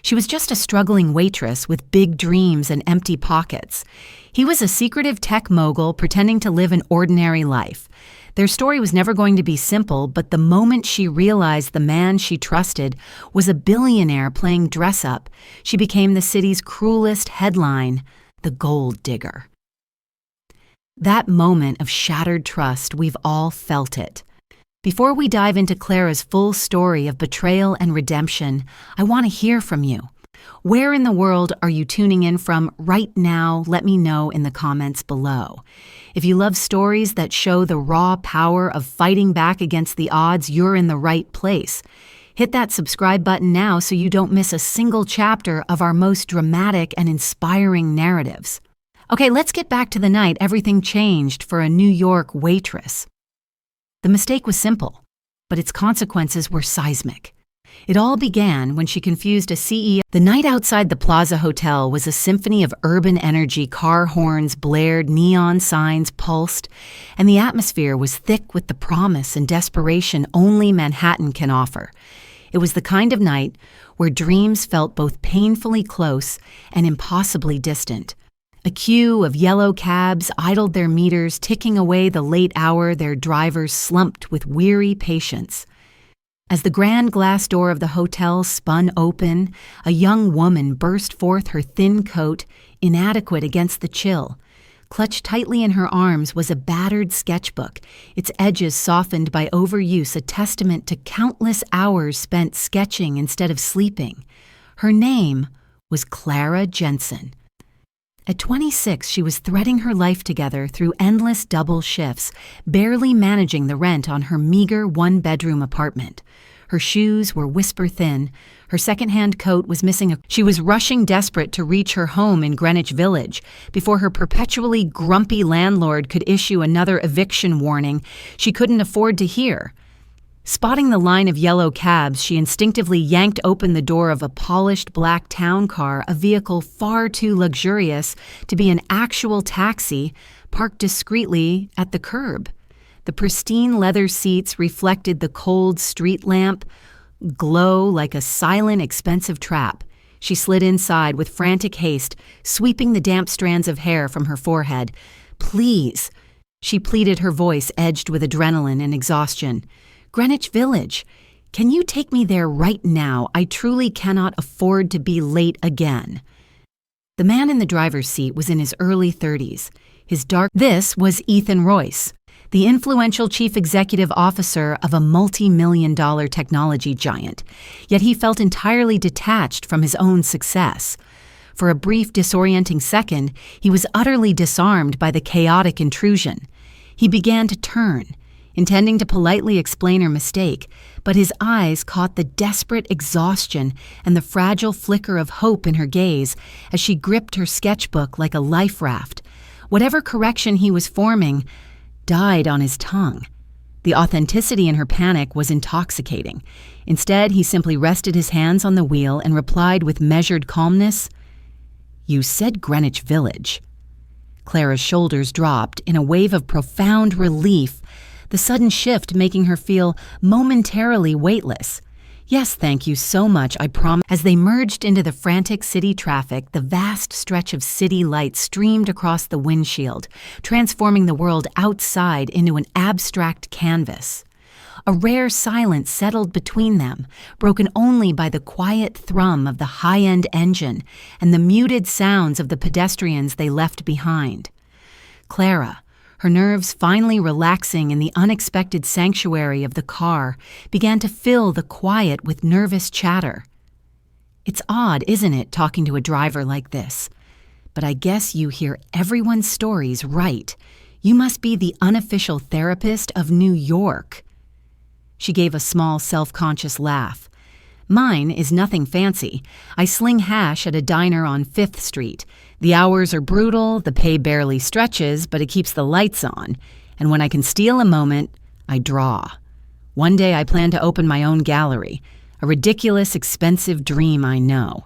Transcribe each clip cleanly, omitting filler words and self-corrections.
She was just a struggling waitress with big dreams and empty pockets. He was a secretive tech mogul pretending to live an ordinary life. Their story was never going to be simple, but the moment she realized the man she trusted was a billionaire playing dress-up, she became the city's cruelest headline, the gold digger. That moment of shattered trust, we've all felt it. Before we dive into Clara's full story of betrayal and redemption, I want to hear from you. Where in the world are you tuning in from right now? Let me know in the comments below. If you love stories that show the raw power of fighting back against the odds, you're in the right place. Hit that subscribe button now so you don't miss a single chapter of our most dramatic and inspiring narratives. Okay, let's get back to the night everything changed for a New York waitress. The mistake was simple, but its consequences were seismic. It all began when she confused a CEO. The night outside the Plaza Hotel was a symphony of urban energy. Car horns blared, neon signs pulsed, and the atmosphere was thick with the promise and desperation only Manhattan can offer. It was the kind of night where dreams felt both painfully close and impossibly distant. A queue of yellow cabs idled their meters, ticking away the late hour their drivers slumped with weary patience. As the grand glass door of the hotel spun open, a young woman burst forth, her thin coat inadequate against the chill. Clutched tightly in her arms was a battered sketchbook, its edges softened by overuse, a testament to countless hours spent sketching instead of sleeping. Her name was Clara Jensen. At 26, she was threading her life together through endless double shifts, barely managing the rent on her meager one-bedroom apartment. Her shoes were whisper-thin. Her second-hand coat was missing. She was rushing desperate to reach her home in Greenwich Village before her perpetually grumpy landlord could issue another eviction warning she couldn't afford to hear. Spotting the line of yellow cabs, she instinctively yanked open the door of a polished black town car, a vehicle far too luxurious to be an actual taxi, parked discreetly at the curb. The pristine leather seats reflected the cold street lamp glow like a silent, expensive trap. She slid inside with frantic haste, sweeping the damp strands of hair from her forehead. "Please," she pleaded, her voice edged with adrenaline and exhaustion. "Greenwich Village. Can you take me there right now? I truly cannot afford to be late again." The man in the driver's seat was in his early 30s. This was Ethan Royce, the influential chief executive officer of a multi-million-dollar technology giant. Yet he felt entirely detached from his own success. For a brief, disorienting second, he was utterly disarmed by the chaotic intrusion. He began to turn, intending to politely explain her mistake, but his eyes caught the desperate exhaustion and the fragile flicker of hope in her gaze as she gripped her sketchbook like a life raft. Whatever correction he was forming died on his tongue. The authenticity in her panic was intoxicating. Instead, he simply rested his hands on the wheel and replied with measured calmness, "You said Greenwich Village." Clara's shoulders dropped in a wave of profound relief, the sudden shift making her feel momentarily weightless. "Yes, thank you so much, I promise." As they merged into the frantic city traffic, the vast stretch of city lights streamed across the windshield, transforming the world outside into an abstract canvas. A rare silence settled between them, broken only by the quiet thrum of the high-end engine and the muted sounds of the pedestrians they left behind. Clara, her nerves finally relaxing in the unexpected sanctuary of the car, began to fill the quiet with nervous chatter. "It's odd, isn't it, talking to a driver like this? But I guess you hear everyone's stories right. You must be the unofficial therapist of New York." She gave a small, self-conscious laugh. "Mine is nothing fancy. I sling hash at a diner on 5th Street. The hours are brutal, the pay barely stretches, but it keeps the lights on. And when I can steal a moment, I draw. One day I plan to open my own gallery. A ridiculous, expensive dream, I know."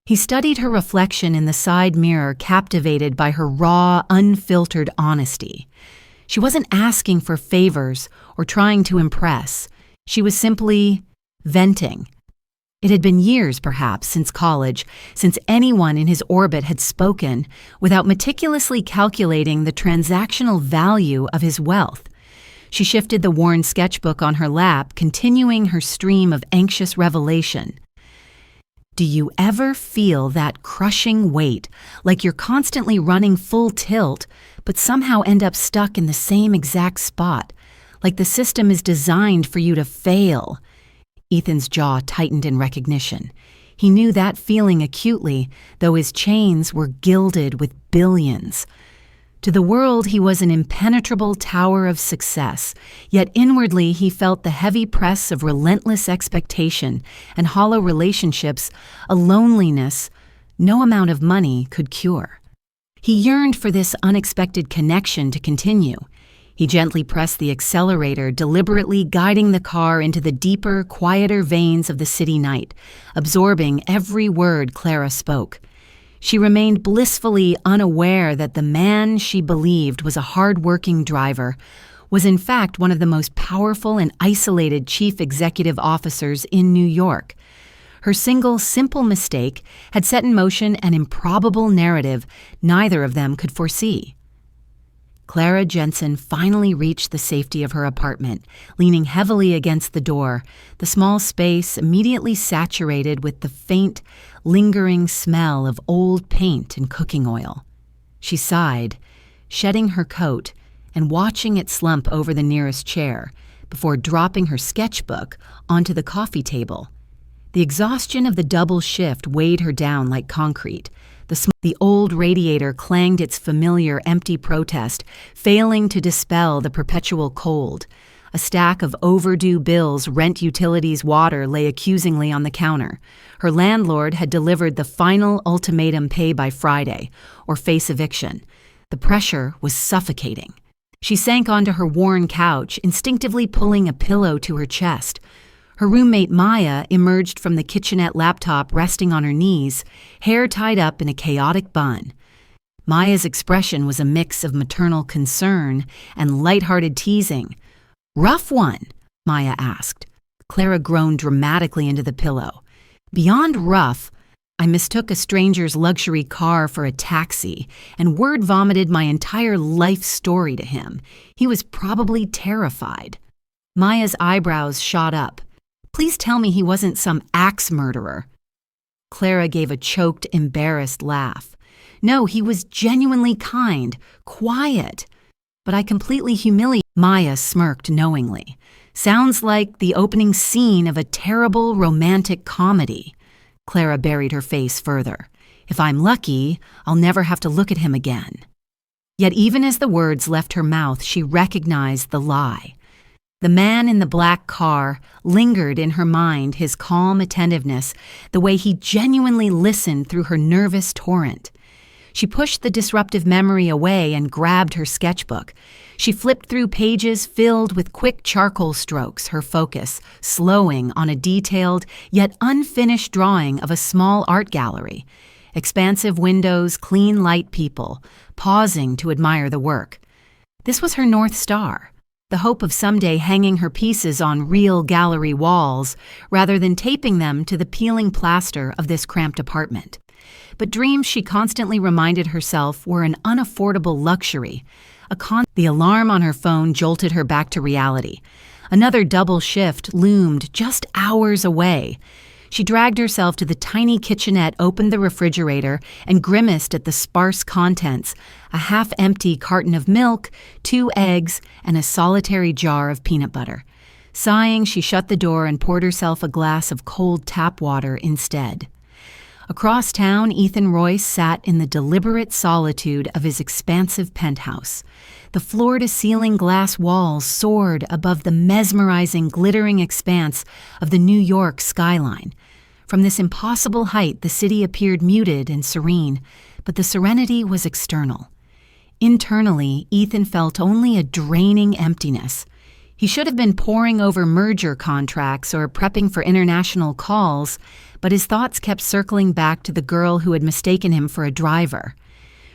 He studied her reflection in the side mirror, captivated by her raw, unfiltered honesty. She wasn't asking for favors or trying to impress. She was simply venting. It had been years, perhaps, since college, since anyone in his orbit had spoken without meticulously calculating the transactional value of his wealth. She shifted the worn sketchbook on her lap, continuing her stream of anxious revelation. Do you ever feel that crushing weight, like you're constantly running full tilt, but somehow end up stuck in the same exact spot, like the system is designed for you to fail? Ethan's jaw tightened in recognition. He knew that feeling acutely, though his chains were gilded with billions. To the world, he was an impenetrable tower of success, yet inwardly he felt the heavy press of relentless expectation and hollow relationships, a loneliness no amount of money could cure. He yearned for this unexpected connection to continue. He gently pressed the accelerator, deliberately guiding the car into the deeper, quieter veins of the city night, absorbing every word Clara spoke. She remained blissfully unaware that the man she believed was a hard-working driver was in fact one of the most powerful and isolated chief executive officers in New York. Her single, simple mistake had set in motion an improbable narrative neither of them could foresee. Clara Jensen finally reached the safety of her apartment, leaning heavily against the door, the small space immediately saturated with the faint, lingering smell of old paint and cooking oil. She sighed, shedding her coat and watching it slump over the nearest chair before dropping her sketchbook onto the coffee table. The exhaustion of the double shift weighed her down like concrete. The old radiator clanged its familiar empty protest, failing to dispel the perpetual cold. A stack of overdue bills, rent, utilities, water lay accusingly on the counter. Her landlord had delivered the final ultimatum: pay by Friday, or face eviction. The pressure was suffocating. She sank onto her worn couch, instinctively pulling a pillow to her chest. Her roommate Maya emerged from the kitchenette laptop resting on her knees, hair tied up in a chaotic bun. Maya's expression was a mix of maternal concern and lighthearted teasing. "Rough one?" Maya asked. Clara groaned dramatically into the pillow. "Beyond rough, I mistook a stranger's luxury car for a taxi and word vomited my entire life story to him. He was probably terrified." Maya's eyebrows shot up. "Please tell me he wasn't some axe murderer." Clara gave a choked, embarrassed laugh. "No, he was genuinely kind, quiet. But I completely humiliated." Maya smirked knowingly. "Sounds like the opening scene of a terrible romantic comedy." Clara buried her face further. "If I'm lucky, I'll never have to look at him again." Yet even as the words left her mouth, she recognized the lie. The man in the black car lingered in her mind, his calm attentiveness, the way he genuinely listened through her nervous torrent. She pushed the disruptive memory away and grabbed her sketchbook. She flipped through pages filled with quick charcoal strokes, her focus slowing on a detailed yet unfinished drawing of a small art gallery. Expansive windows, clean light, people, pausing to admire the work. This was her North Star. The hope of someday hanging her pieces on real gallery walls rather than taping them to the peeling plaster of this cramped apartment. But dreams, she constantly reminded herself, were an unaffordable luxury. The alarm on her phone jolted her back to reality. Another double shift loomed just hours away. She dragged herself to the tiny kitchenette, opened the refrigerator, and grimaced at the sparse contents: a half-empty carton of milk, 2 eggs, and a solitary jar of peanut butter. Sighing, she shut the door and poured herself a glass of cold tap water instead. Across town, Ethan Royce sat in the deliberate solitude of his expansive penthouse. The floor-to-ceiling glass walls soared above the mesmerizing, glittering expanse of the New York skyline. From this impossible height, the city appeared muted and serene, but the serenity was external. Internally, Ethan felt only a draining emptiness. He should have been poring over merger contracts or prepping for international calls, but his thoughts kept circling back to the girl who had mistaken him for a driver.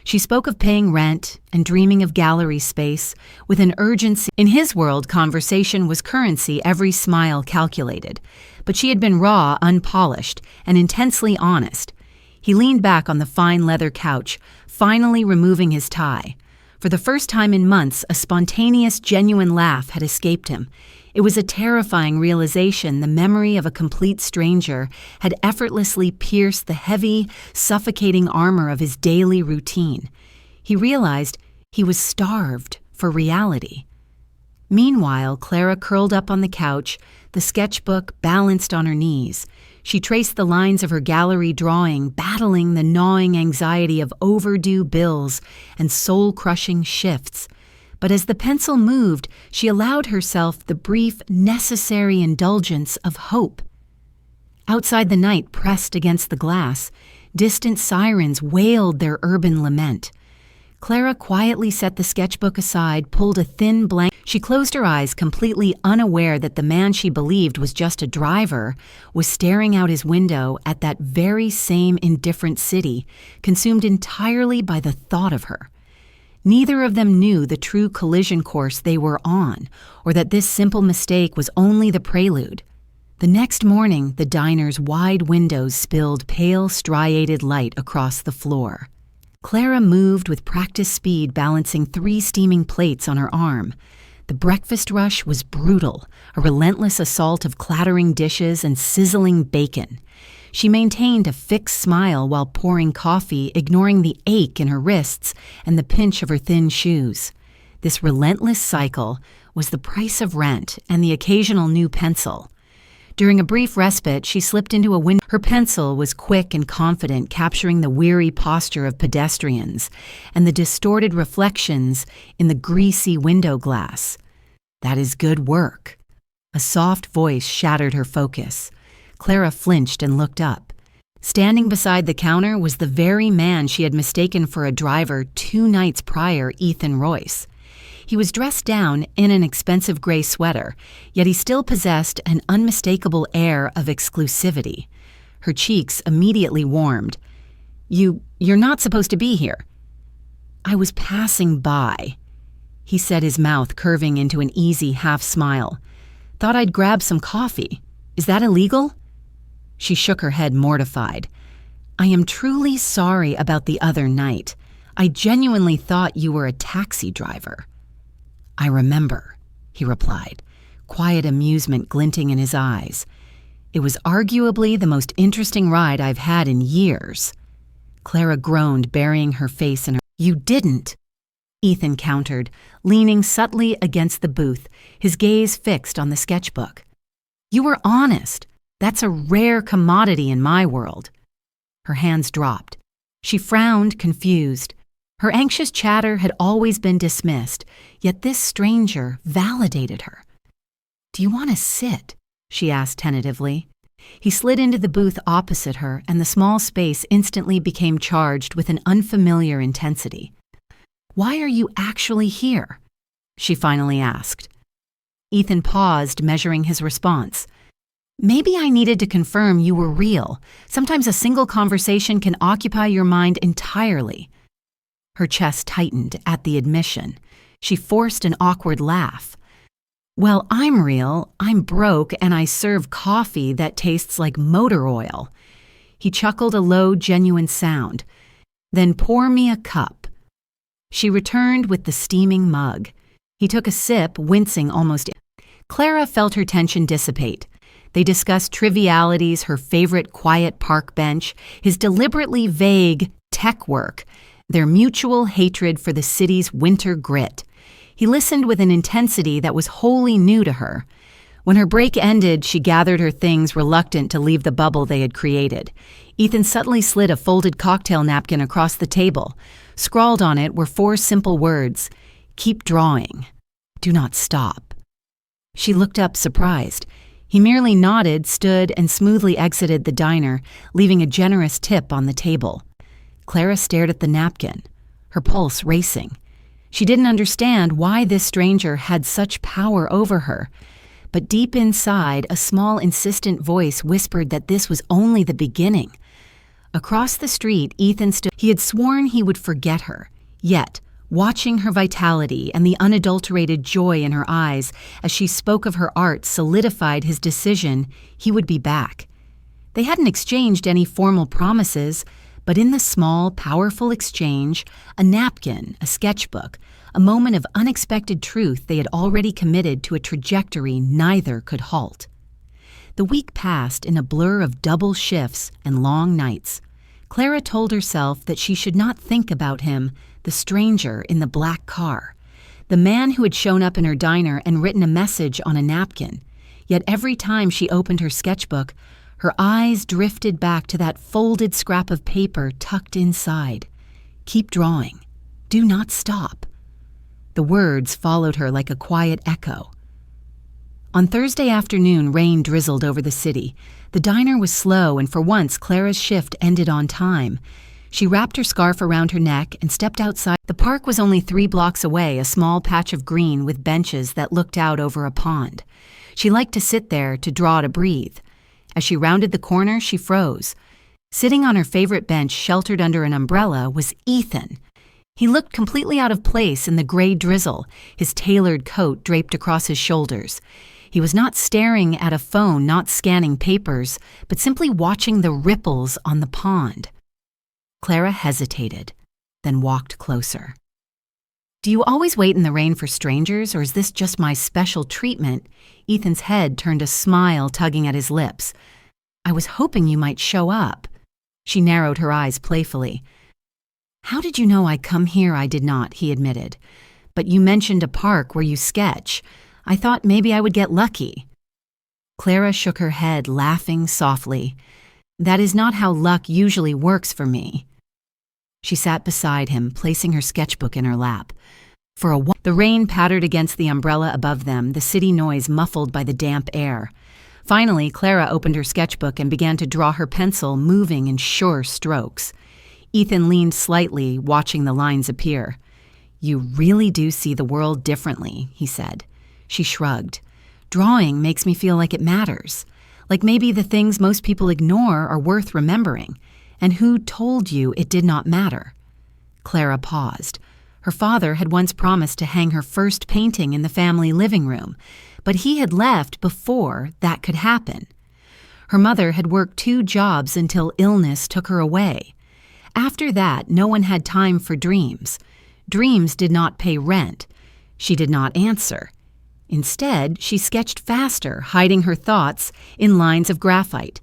She spoke of paying rent and dreaming of gallery space with an urgency. In his world, conversation was currency, every smile calculated. but she had been raw, unpolished, and intensely honest. He leaned back on the fine leather couch, finally removing his tie. For the first time in months, a spontaneous, genuine laugh had escaped him. It was a terrifying realization the memory of a complete stranger had effortlessly pierced the heavy, suffocating armor of his daily routine. He realized he was starved for reality. Meanwhile, Clara curled up on the couch, the sketchbook balanced on her knees. She traced the lines of her gallery drawing, battling the gnawing anxiety of overdue bills and soul-crushing shifts. But as the pencil moved, she allowed herself the brief, necessary indulgence of hope. Outside the night pressed against the glass, distant sirens wailed their urban lament. Clara quietly set the sketchbook aside, pulled a thin blanket. She closed her eyes, completely unaware that the man she believed was just a driver was staring out his window at that very same indifferent city, consumed entirely by the thought of her. Neither of them knew the true collision course they were on, or that this simple mistake was only the prelude. The next morning, the diner's wide windows spilled pale, striated light across the floor. Clara moved with practiced speed, balancing 3 steaming plates on her arm. The breakfast rush was brutal, a relentless assault of clattering dishes and sizzling bacon. She maintained a fixed smile while pouring coffee, ignoring the ache in her wrists and the pinch of her thin shoes. This relentless cycle was the price of rent and the occasional new pencil. During a brief respite, she slipped into a window. Her pencil was quick and confident, capturing the weary posture of pedestrians and the distorted reflections in the greasy window glass. "That is good work." A soft voice shattered her focus. Clara flinched and looked up. Standing beside the counter was the very man she had mistaken for a driver 2 nights prior, Ethan Royce. He was dressed down in an expensive gray sweater, yet he still possessed an unmistakable air of exclusivity. Her cheeks immediately warmed. You're not supposed to be here." "I was passing by," he said, his mouth curving into an easy half-smile. "Thought I'd grab some coffee. Is that illegal?" She shook her head, mortified. "I am truly sorry about the other night. I genuinely thought you were a taxi driver." "I remember," he replied, quiet amusement glinting in his eyes. "It was arguably the most interesting ride I've had in years." Clara groaned, burying her face in her. "You didn't," Ethan countered, leaning subtly against the booth, his gaze fixed on the sketchbook. "You were honest. That's a rare commodity in my world." Her hands dropped. She frowned, confused. Her anxious chatter had always been dismissed, yet this stranger validated her. "Do you want to sit?" she asked tentatively. He slid into the booth opposite her, and the small space instantly became charged with an unfamiliar intensity. "Why are you actually here?" she finally asked. Ethan paused, measuring his response. "Maybe I needed to confirm you were real. Sometimes a single conversation can occupy your mind entirely." Her chest tightened at the admission. She forced an awkward laugh. "Well, I'm real. I'm broke, and I serve coffee that tastes like motor oil." He chuckled a low, genuine sound. "Then pour me a cup." She returned with the steaming mug. He took a sip, wincing almost. Clara felt her tension dissipate. They discussed trivialities, her favorite quiet park bench, his deliberately vague tech work, their mutual hatred for the city's winter grit. He listened with an intensity that was wholly new to her. When her break ended, she gathered her things, reluctant to leave the bubble they had created. Ethan subtly slid a folded cocktail napkin across the table. Scrawled on it were 4 simple words: "Keep drawing. Do not stop." She looked up, surprised. He merely nodded, stood, and smoothly exited the diner, leaving a generous tip on the table. Clara stared at the napkin, her pulse racing. She didn't understand why this stranger had such power over her, but deep inside, a small, insistent voice whispered that this was only the beginning. Across the street, Ethan stood. He had sworn he would forget her, yet Watching her vitality and the unadulterated joy in her eyes as she spoke of her art solidified his decision he would be back. They hadn't exchanged any formal promises, but in the small, powerful exchange, a napkin, a sketchbook, a moment of unexpected truth, they had already committed to a trajectory neither could halt. The week passed in a blur of double shifts and long nights. Clara told herself that she should not think about him, the stranger in the black car, the man who had shown up in her diner and written a message on a napkin. Yet every time she opened her sketchbook, her eyes drifted back to that folded scrap of paper tucked inside. "Keep drawing. Do not stop." The words followed her like a quiet echo. On Thursday afternoon, rain drizzled over the city. The diner was slow, and for once, Clara's shift ended on time. She wrapped her scarf around her neck and stepped outside. The park was only 3 blocks away, a small patch of green with benches that looked out over a pond. She liked to sit there, to draw, to breathe. As she rounded the corner, she froze. Sitting on her favorite bench, sheltered under an umbrella, was Ethan. He looked completely out of place in the gray drizzle, his tailored coat draped across his shoulders. He was not staring at a phone, not scanning papers, but simply watching the ripples on the pond. Clara hesitated, then walked closer. "Do you always wait in the rain for strangers, or is this just my special treatment?" Ethan's head turned a smile tugging at his lips. "I was hoping you might show up." She narrowed her eyes playfully. "How did you know I come here?" "I did not," he admitted. "But you mentioned a park where you sketch. I thought maybe I would get lucky." Clara shook her head, laughing softly. "That is not how luck usually works for me." She sat beside him, placing her sketchbook in her lap. For a while, the rain pattered against the umbrella above them, the city noise muffled by the damp air. Finally, Clara opened her sketchbook and began to draw her pencil, moving in sure strokes. Ethan leaned slightly, watching the lines appear. "You really do see the world differently," he said. She shrugged. "Drawing makes me feel like it matters. Like maybe the things most people ignore are worth remembering. And who told you it did not matter?" Clara paused. Her father had once promised to hang her first painting in the family living room, but he had left before that could happen. Her mother had worked 2 jobs until illness took her away. After that, no one had time for dreams. Dreams did not pay rent. She did not answer. Instead, she sketched faster, hiding her thoughts in lines of graphite.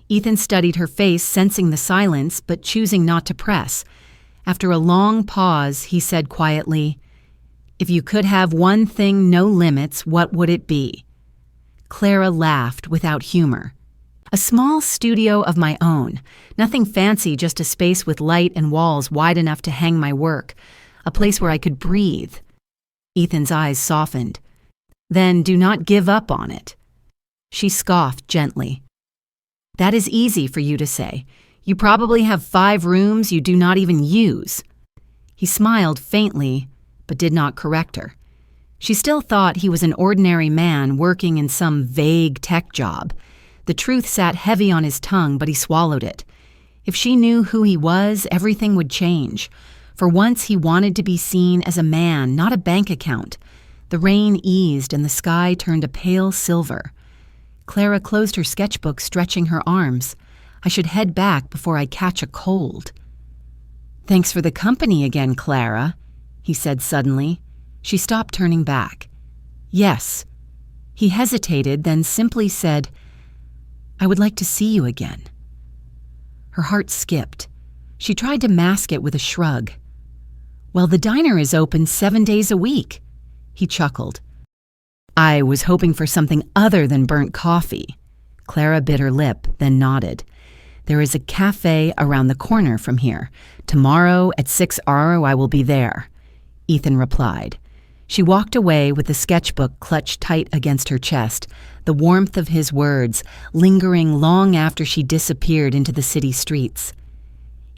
Ethan studied her face, sensing the silence, but choosing not to press. After a long pause, he said quietly, "If you could have one thing, no limits, what would it be?" Clara laughed without humor. "A small studio of my own. Nothing fancy, just a space with light and walls wide enough to hang my work. A place where I could breathe." Ethan's eyes softened. "Then do not give up on it." She scoffed gently. "That is easy for you to say. You probably have 5 rooms you do not even use." He smiled faintly, but did not correct her. She still thought he was an ordinary man working in some vague tech job. The truth sat heavy on his tongue, but he swallowed it. If she knew who he was, everything would change. For once, he wanted to be seen as a man, not a bank account. The rain eased and the sky turned a pale silver. Clara closed her sketchbook, stretching her arms. "I should head back before I catch a cold." "Thanks for the company again, Clara," he said suddenly. She stopped, turning back. "Yes." He hesitated, then simply said, "I would like to see you again." Her heart skipped. She tried to mask it with a shrug. "Well, the diner is open 7 days a week." He chuckled. "I was hoping for something other than burnt coffee." Clara bit her lip, then nodded. "There is a cafe around the corner from here. Tomorrow at 6 hours I will be there," Ethan replied. She walked away with the sketchbook clutched tight against her chest, the warmth of his words lingering long after she disappeared into the city streets.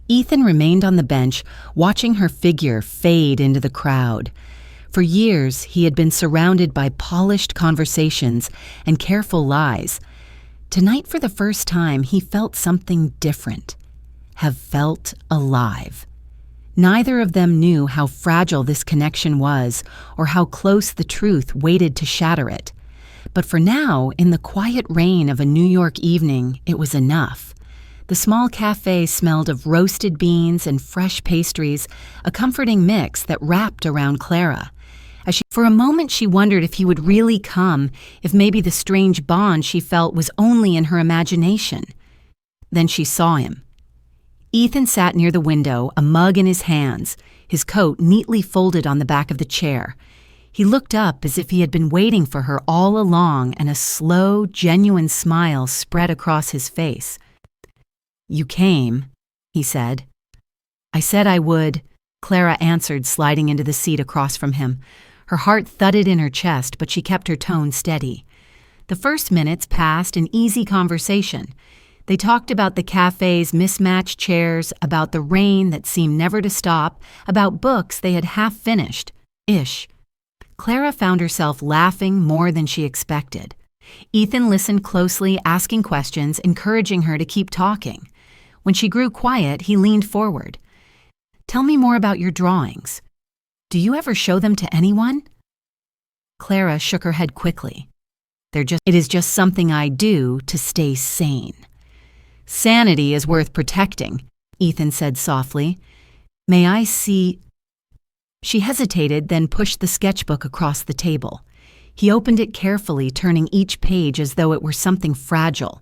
Ethan remained on the bench, watching her figure fade into the crowd. For years, he had been surrounded by polished conversations and careful lies. Tonight, for the first time, he felt something different. Have felt alive. Neither of them knew how fragile this connection was or how close the truth waited to shatter it. But for now, in the quiet rain of a New York evening, it was enough. The small cafe smelled of roasted beans and fresh pastries, a comforting mix that wrapped around Clara. For a moment she wondered if he would really come, if maybe the strange bond she felt was only in her imagination. Then she saw him. Ethan sat near the window, a mug in his hands, his coat neatly folded on the back of the chair. He looked up as if he had been waiting for her all along, and a slow, genuine smile spread across his face. "You came," he said. "I said I would," Clara answered, sliding into the seat across from him. Her heart thudded in her chest, but she kept her tone steady. The first minutes passed in easy conversation. They talked about the cafe's mismatched chairs, about the rain that seemed never to stop, about books they had half finished. Clara found herself laughing more than she expected. Ethan listened closely, asking questions, encouraging her to keep talking. When she grew quiet, he leaned forward. "Tell me more about your drawings. Do you ever show them to anyone?" Clara shook her head quickly. It is just something I do to stay sane." "Sanity is worth protecting," Ethan said softly. "May I see—" She hesitated, then pushed the sketchbook across the table. He opened it carefully, turning each page as though it were something fragile.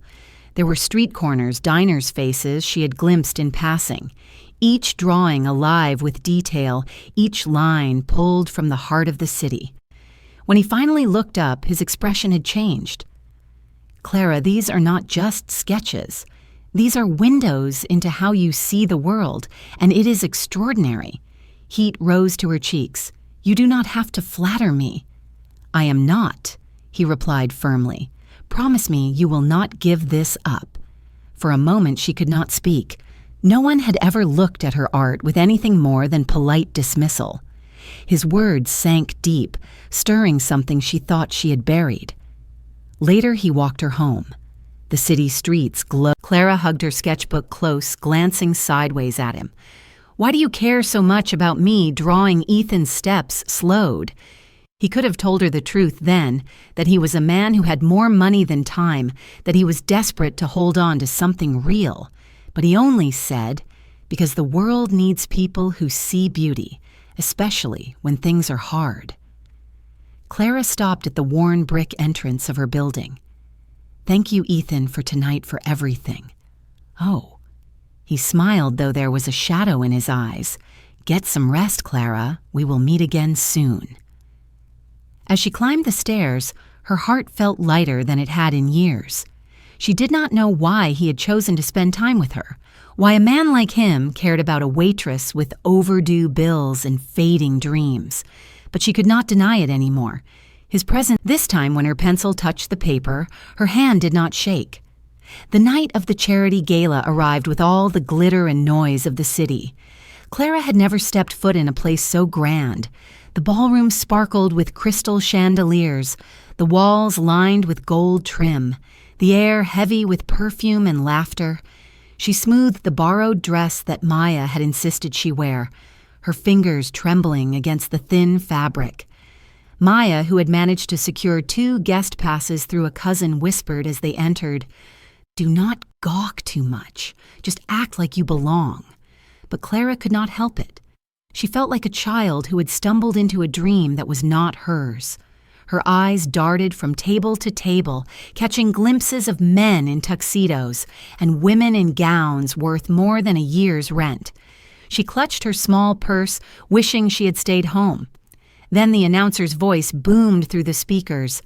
There were street corners, diners' faces she had glimpsed in passing, each drawing alive with detail, each line pulled from the heart of the city. When he finally looked up, his expression had changed. "Clara, these are not just sketches. These are windows into how you see the world, and it is extraordinary." Heat rose to her cheeks. "You do not have to flatter me." "I am not," he replied firmly. "Promise me you will not give this up." For a moment she could not speak. No one had ever looked at her art with anything more than polite dismissal. His words sank deep, stirring something she thought she had buried. Later he walked her home. The city streets glowed. Clara hugged her sketchbook close, glancing sideways at him. "Why do you care so much about me drawing Ethan's steps slowed?" He could have told her the truth then, that he was a man who had more money than time, that he was desperate to hold on to something real. But he only said, "Because the world needs people who see beauty, especially when things are hard." Clara stopped at the worn brick entrance of her building. "Thank you, Ethan, for tonight, for everything." "Oh." He smiled, though there was a shadow in his eyes. "Get some rest, Clara. We will meet again soon." As she climbed the stairs, her heart felt lighter than it had in years. She did not know why he had chosen to spend time with her, why a man like him cared about a waitress with overdue bills and fading dreams. But she could not deny it anymore. His presence, this time when her pencil touched the paper, her hand did not shake. The night of the charity gala arrived with all the glitter and noise of the city. Clara had never stepped foot in a place so grand. The ballroom sparkled with crystal chandeliers, the walls lined with gold trim, the air heavy with perfume and laughter. She smoothed the borrowed dress that Maya had insisted she wear, her fingers trembling against the thin fabric. Maya, who had managed to secure 2 guest passes through a cousin, whispered as they entered, "Do not gawk too much. Just act like you belong." But Clara could not help it. She felt like a child who had stumbled into a dream that was not hers. Her eyes darted from table to table, catching glimpses of men in tuxedos and women in gowns worth more than a year's rent. She clutched her small purse, wishing she had stayed home. Then the announcer's voice boomed through the speakers.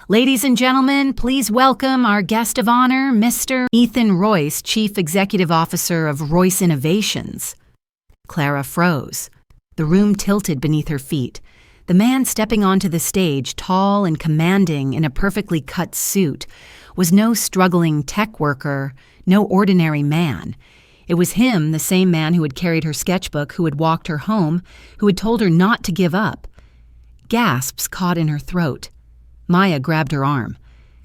"Ladies and gentlemen, please welcome our guest of honor, Mr. Ethan Royce, Chief Executive Officer of Royce Innovations." Clara froze. The room tilted beneath her feet. The man stepping onto the stage, tall and commanding in a perfectly cut suit, was no struggling tech worker, no ordinary man. It was him, the same man who had carried her sketchbook, who had walked her home, who had told her not to give up. Gasps caught in her throat. Maya grabbed her arm.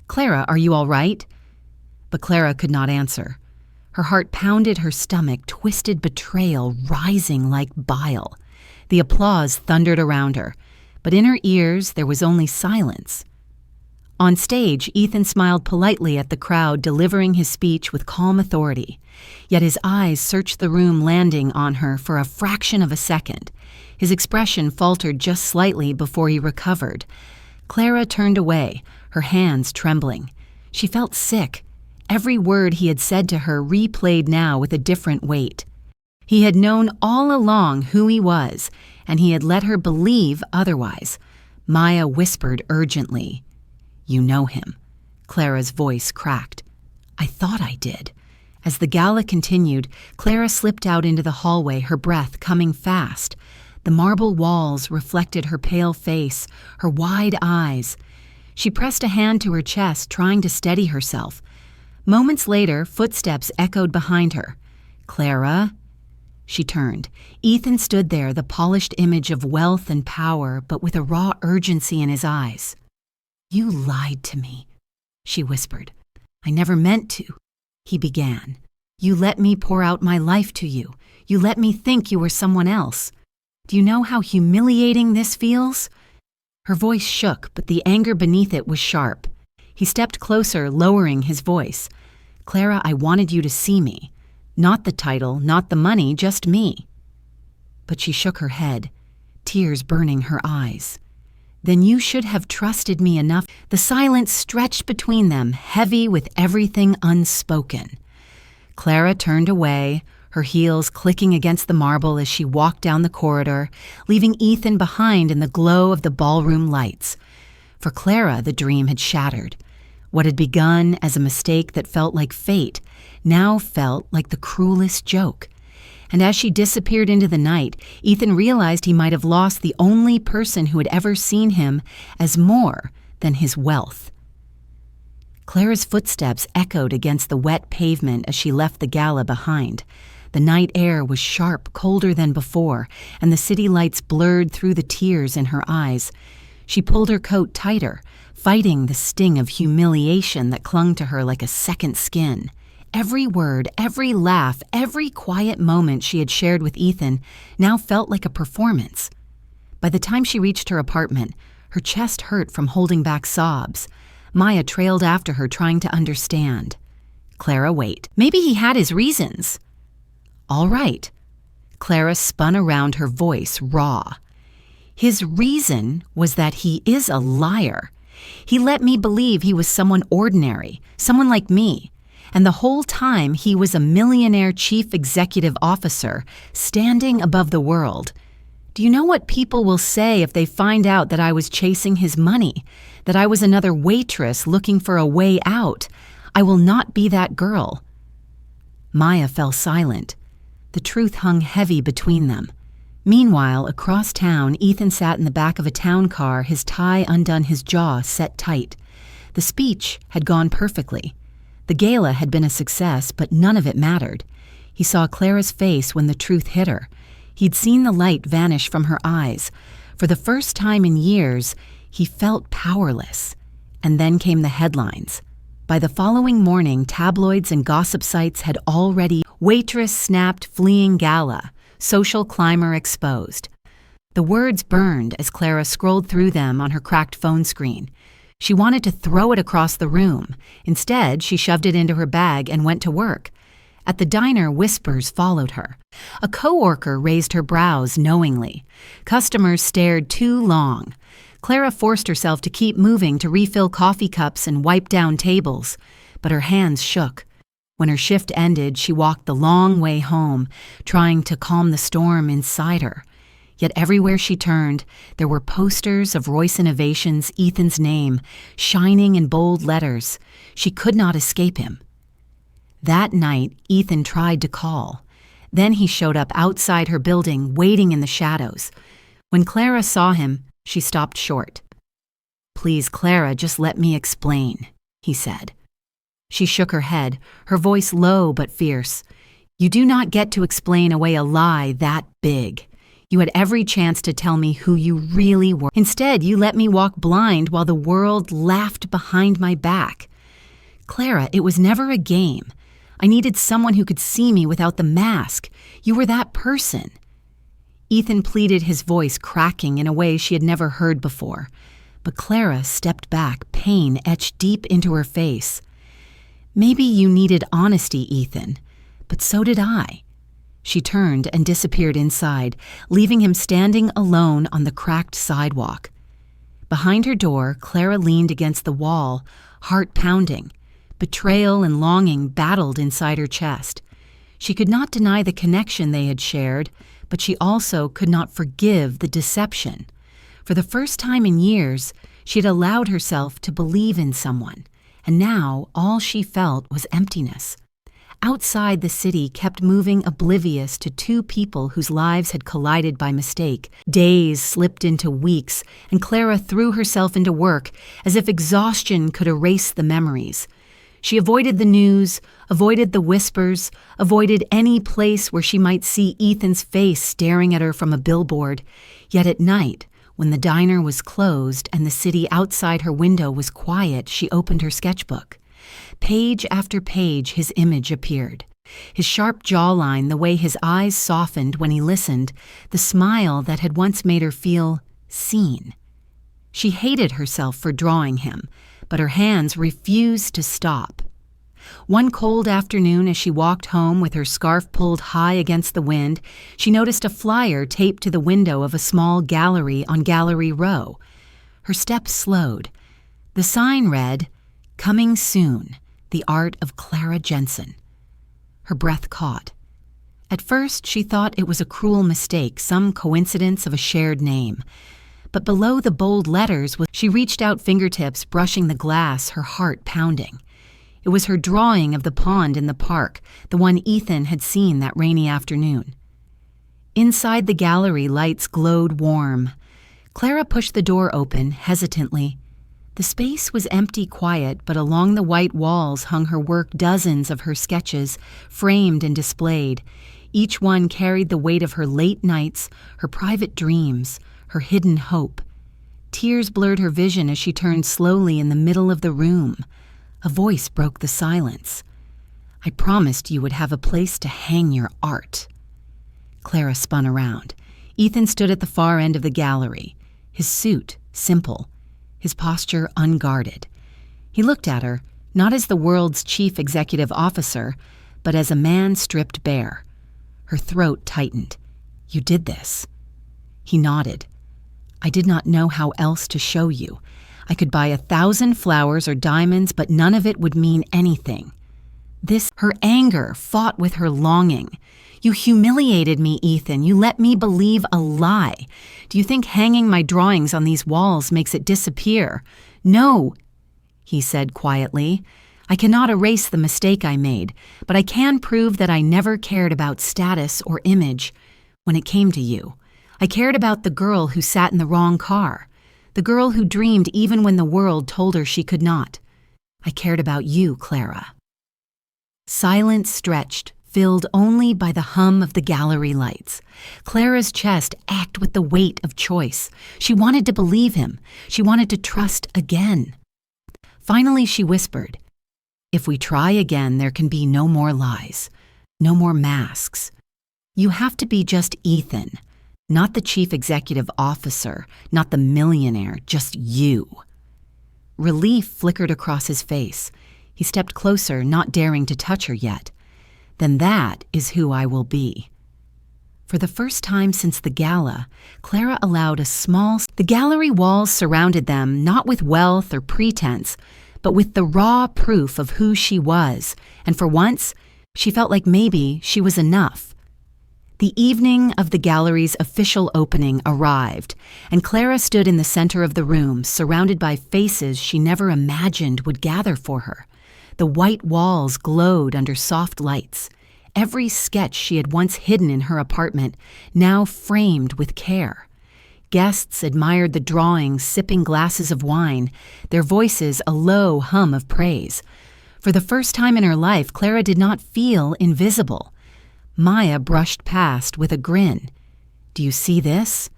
"Clara, are you all right?" But Clara could not answer. Her heart pounded her stomach, twisted betrayal rising like bile. The applause thundered around her, but in her ears there was only silence. On stage, Ethan smiled politely at the crowd, delivering his speech with calm authority. Yet his eyes searched the room, landing on her for a fraction of a second. His expression faltered just slightly before he recovered. Clara turned away, her hands trembling. She felt sick. Every word he had said to her replayed now with a different weight. He had known all along who he was, and he had let her believe otherwise. Maya whispered urgently, "You know him." Clara's voice cracked. "I thought I did." As the gala continued, Clara slipped out into the hallway, her breath coming fast. The marble walls reflected her pale face, her wide eyes. She pressed a hand to her chest, trying to steady herself. Moments later, footsteps echoed behind her. "Clara?" She turned. Ethan stood there, the polished image of wealth and power, but with a raw urgency in his eyes. "You lied to me," she whispered. "I never meant to," he began. "You let me pour out my life to you. You let me think you were someone else. Do you know how humiliating this feels?" Her voice shook, but the anger beneath it was sharp. He stepped closer, lowering his voice. "Clara, I wanted you to see me. Not the title, not the money, just me." But she shook her head, tears burning her eyes. "Then you should have trusted me enough." The silence stretched between them, heavy with everything unspoken. Clara turned away, her heels clicking against the marble as she walked down the corridor, leaving Ethan behind in the glow of the ballroom lights. For Clara, the dream had shattered. What had begun as a mistake that felt like fate now felt like the cruelest joke. And as she disappeared into the night, Ethan realized he might have lost the only person who had ever seen him as more than his wealth. Clara's footsteps echoed against the wet pavement as she left the gala behind. The night air was sharp, colder than before, and the city lights blurred through the tears in her eyes. She pulled her coat tighter, fighting the sting of humiliation that clung to her like a second skin. Every word, every laugh, every quiet moment she had shared with Ethan now felt like a performance. By the time she reached her apartment, her chest hurt from holding back sobs. Maya trailed after her, trying to understand. "Clara, wait. Maybe he had his reasons." "All right." Clara spun around, her voice raw. "His reason was that he is a liar. He let me believe he was someone ordinary, someone like me. And the whole time he was a millionaire chief executive officer, standing above the world. Do you know what people will say if they find out that I was chasing his money, that I was another waitress looking for a way out? I will not be that girl." Maya fell silent. The truth hung heavy between them. Meanwhile, across town, Ethan sat in the back of a town car, his tie undone, his jaw set tight. The speech had gone perfectly. The gala had been a success, but none of it mattered. He saw Clara's face when the truth hit her. He'd seen the light vanish from her eyes. For the first time in years, he felt powerless. And then came the headlines. By the following morning, tabloids and gossip sites had already "Waitress snapped fleeing gala. Social climber exposed." The words burned as Clara scrolled through them on her cracked phone screen. She wanted to throw it across the room. Instead, she shoved it into her bag and went to work. At the diner, whispers followed her. A coworker raised her brows knowingly. Customers stared too long. Clara forced herself to keep moving to refill coffee cups and wipe down tables, but her hands shook. When her shift ended, she walked the long way home, trying to calm the storm inside her. Yet everywhere she turned, there were posters of Royce Innovations, Ethan's name, shining in bold letters. She could not escape him. That night, Ethan tried to call. Then he showed up outside her building, waiting in the shadows. When Clara saw him, she stopped short. "Please, Clara, just let me explain," he said. She shook her head, her voice low but fierce. "You do not get to explain away a lie that big. You had every chance to tell me who you really were. Instead, you let me walk blind while the world laughed behind my back. Clara, it was never a game. I needed someone who could see me without the mask. You were that person." Ethan pleaded, his voice cracking in a way she had never heard before. But Clara stepped back, pain etched deep into her face. "Maybe you needed honesty, Ethan, but so did I." She turned and disappeared inside, leaving him standing alone on the cracked sidewalk. Behind her door, Clara leaned against the wall, heart pounding. Betrayal and longing battled inside her chest. She could not deny the connection they had shared, but she also could not forgive the deception. For the first time in years, she had allowed herself to believe in someone, and now all she felt was emptiness. Outside, the city kept moving, oblivious to two people whose lives had collided by mistake. Days slipped into weeks, and Clara threw herself into work as if exhaustion could erase the memories. She avoided the news, avoided the whispers, avoided any place where she might see Ethan's face staring at her from a billboard. Yet at night, when the diner was closed and the city outside her window was quiet, she opened her sketchbook. Page after page, his image appeared. His sharp jawline, the way his eyes softened when he listened, the smile that had once made her feel seen. She hated herself for drawing him, but her hands refused to stop. One cold afternoon, as she walked home with her scarf pulled high against the wind, she noticed a flyer taped to the window of a small gallery on Gallery Row. Her steps slowed. The sign read, "Coming soon, the art of Clara Jensen." Her breath caught. At first, she thought it was a cruel mistake, some coincidence of a shared name. But below the bold letters, she reached out fingertips, brushing the glass, her heart pounding. It was her drawing of the pond in the park, the one Ethan had seen that rainy afternoon. Inside the gallery, lights glowed warm. Clara pushed the door open, hesitantly. The space was empty, quiet, but along the white walls hung her work, dozens of her sketches, framed and displayed. Each one carried the weight of her late nights, her private dreams, her hidden hope. Tears blurred her vision as she turned slowly in the middle of the room. A voice broke the silence. "I promised you would have a place to hang your art." Clara spun around. Ethan stood at the far end of the gallery, his suit simple, his posture unguarded. He looked at her, not as the world's chief executive officer, but as a man stripped bare. Her throat tightened. "You did this." He nodded. "I did not know how else to show you. I could buy 1,000 flowers or diamonds, but none of it would mean anything." Her anger fought with her longing. "You humiliated me, Ethan. You let me believe a lie. Do you think hanging my drawings on these walls makes it disappear?" "No," he said quietly. "I cannot erase the mistake I made, but I can prove that I never cared about status or image when it came to you. I cared about the girl who sat in the wrong car, the girl who dreamed even when the world told her she could not. I cared about you, Clara." Silence stretched, filled only by the hum of the gallery lights. Clara's chest ached with the weight of choice. She wanted to believe him. She wanted to trust again. Finally, she whispered, "If we try again, there can be no more lies, no more masks. You have to be just Ethan, not the chief executive officer, not the millionaire, just you." Relief flickered across his face. He stepped closer, not daring to touch her yet. "Then that is who I will be." For the first time since the gala, Clara allowed the gallery walls surrounded them, not with wealth or pretense, but with the raw proof of who she was, and for once, she felt like maybe she was enough. The evening of the gallery's official opening arrived, and Clara stood in the center of the room, surrounded by faces she never imagined would gather for her. The white walls glowed under soft lights. Every sketch she had once hidden in her apartment, now framed with care. Guests admired the drawings, sipping glasses of wine, their voices a low hum of praise. For the first time in her life, Clara did not feel invisible. Maya brushed past with a grin. "Do you see this?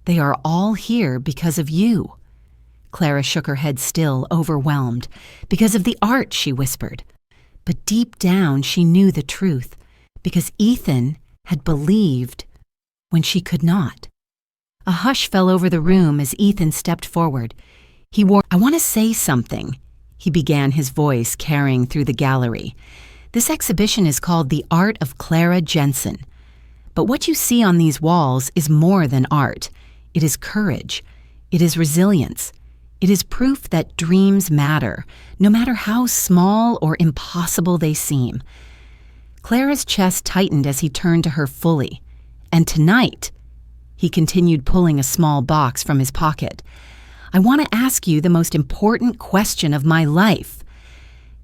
They are all here because of you." Clara shook her head still, overwhelmed. "Because of the art," she whispered. But deep down, she knew the truth, because Ethan had believed when she could not. A hush fell over the room as Ethan stepped forward. "I want to say something," he began, his voice carrying through the gallery. "This exhibition is called The Art of Clara Jensen. But what you see on these walls is more than art. It is courage. It is resilience. It is proof that dreams matter, no matter how small or impossible they seem." Clara's chest tightened as he turned to her fully. "And tonight," he continued, pulling a small box from his pocket, "I want to ask you the most important question of my life."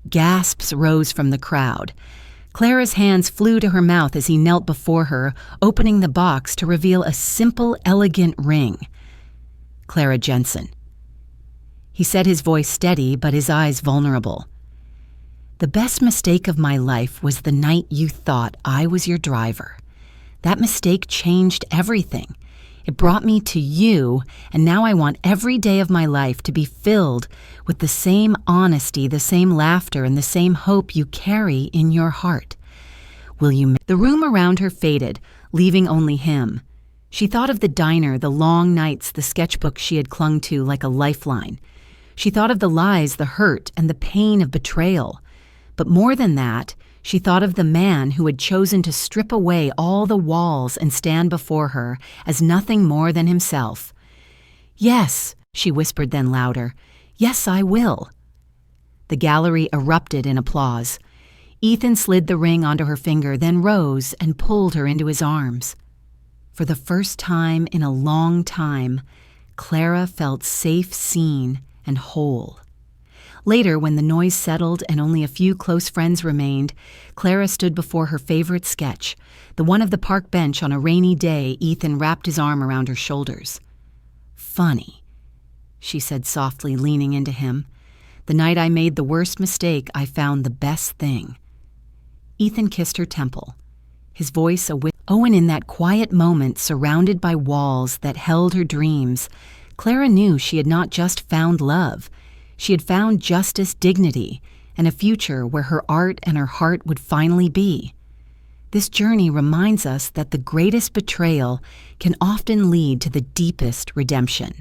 Gasps rose from the crowd. Clara's hands flew to her mouth as he knelt before her, opening the box to reveal a simple, elegant ring. "Clara Jensen." He said, his voice steady but his eyes vulnerable. "The best mistake of my life was the night you thought I was your driver. That mistake changed everything. It brought me to you, and now I want every day of my life to be filled with the same honesty, the same laughter, and the same hope you carry in your heart. Will you?" The room around her faded, leaving only him. She thought of the diner, the long nights, the sketchbook she had clung to like a lifeline. She thought of the lies, the hurt, and the pain of betrayal. But more than that, she thought of the man who had chosen to strip away all the walls and stand before her as nothing more than himself. "Yes," she whispered, then louder, "yes, I will." The gallery erupted in applause. Ethan slid the ring onto her finger, then rose and pulled her into his arms. For the first time in a long time, Clara felt safe, seen, and whole. Later, when the noise settled and only a few close friends remained, Clara stood before her favorite sketch, the one of the park bench on a rainy day. Ethan wrapped his arm around her shoulders. "Funny," she said softly, leaning into him. "The night I made the worst mistake, I found the best thing." Ethan kissed her temple, his voice a whisper. Oh, and in that quiet moment, surrounded by walls that held her dreams, Clara knew she had not just found love. She had found justice, dignity, and a future where her art and her heart would finally be. This journey reminds us that the greatest betrayal can often lead to the deepest redemption.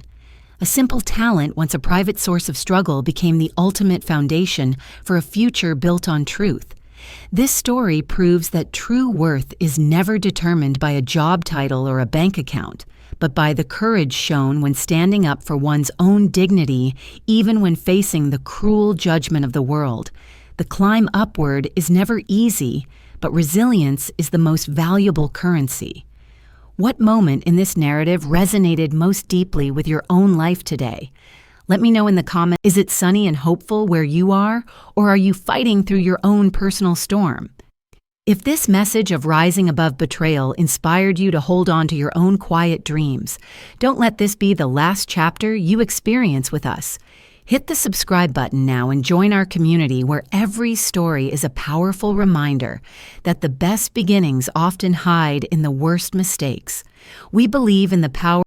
A simple talent, once a private source of struggle, became the ultimate foundation for a future built on truth. This story proves that true worth is never determined by a job title or a bank account, but by the courage shown when standing up for one's own dignity, even when facing the cruel judgment of the world. The climb upward is never easy, but resilience is the most valuable currency. What moment in this narrative resonated most deeply with your own life today? Let me know in the comments. Is it sunny and hopeful where you are, or are you fighting through your own personal storm? If this message of rising above betrayal inspired you to hold on to your own quiet dreams, don't let this be the last chapter you experience with us. Hit the subscribe button now and join our community where every story is a powerful reminder that the best beginnings often hide in the worst mistakes. We believe in the power